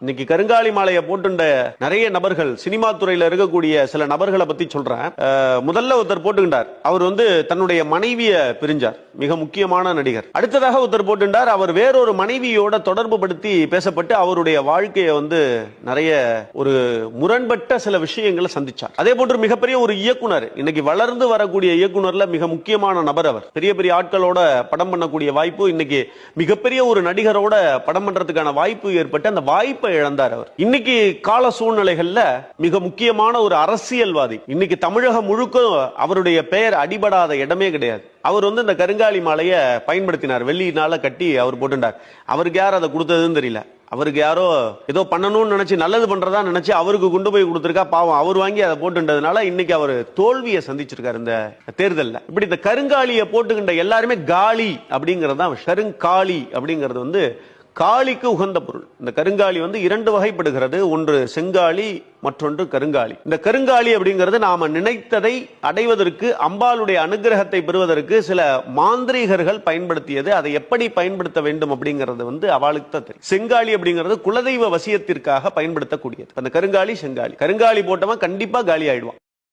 இன்னைக்கு கருங்காலி மாலையை போட்டுண்ட நிறைய நபர்கள், சினிமா துறையில இருக்கக்கூடிய சில நபர்களை பத்தி சொல்றேன். முதல்ல ஒருத்தர் போட்டுக்கிட்டார், அவர் தன்னுடைய மனைவிய பிரிஞ்சார், மிக முக்கியமான நடிகர். அடுத்ததாக ஒருத்தர் போட்டுட்டார், அவர் வேறொரு மனைவியோட தொடர்பு படுத்தி பேசப்பட்டு அவருடைய வாழ்க்கையை நிறைய ஒரு முரண்பட்ட சில விஷயங்களை சந்திச்சார். அதே போன்று மிகப்பெரிய ஒரு இயக்குனர், இன்னைக்கு வளர்ந்து வரக்கூடிய இயக்குனர்ல மிக முக்கியமான நபர். அவர் பெரிய பெரிய ஆட்களோட படம் பண்ணக்கூடிய வாய்ப்பு, இன்னைக்கு மிகப்பெரிய ஒரு நடிகரோட படம் பண்றதுக்கான வாய்ப்பு ஏற்பட்டு அந்த வாய்ப்பு இழந்தார் அவர். இன்னைக்கு கால சூழ்நிலைகள்ல மிக முக்கியமான ஒரு அரசியல்வாதி, இன்னைக்கு தமிழகம் முழுக்க அவருடைய பெயர் அடிபடாத இடமே கிடையாது. அவர் இந்த கருங்காலி மாலையை பயன்படுத்தினார், வெள்ளினால கட்டி அவர் போட்டுட்டார். அவருக்கு யார் அதை கொடுத்ததுன்னு தெரியல. அவருக்கு யாரோ ஏதோ பண்ணணும்னு நினைச்சு, நல்லது பண்றதா நினைச்சு அவருக்கு கொண்டு போய் கொடுத்திருக்கா. பாவம், அவர் வாங்கி அதை போட்டுன்றதுனால இன்னைக்கு அவர் தோல்வியை சந்திச்சிருக்காரு இந்த தேர்தலில். இப்படி இந்த கருங்காலியை போட்டுக்கின்ற எல்லாருமே காலி அப்படிங்கறது, கருங்காலி அப்படிங்கிறது காளிக்கு உகந்த பொருள். இந்த கருங்காலி இரண்டு வகைப்படுகிறது, ஒன்று செங்காலி, மற்றொன்று கருங்காலி. இந்த கருங்காலி அப்படிங்கிறது நாம நினைத்ததை அடைவதற்கு, அம்பாளுடைய அனுகிரகத்தை பெறுவதற்கு சில மாந்திரீகர்கள் பயன்படுத்தியது. அதை எப்படி பயன்படுத்த வேண்டும் அப்படிங்கிறது அவளுக்கு தான் தெரியும். செங்காலி அப்படிங்கிறது குலதெய்வ வசியத்திற்காக பயன்படுத்தக்கூடியது. அந்த கருங்காலி, செங்காலி. கருங்காலி போட்டவன் கண்டிப்பா காலி ஆயிடுவான்.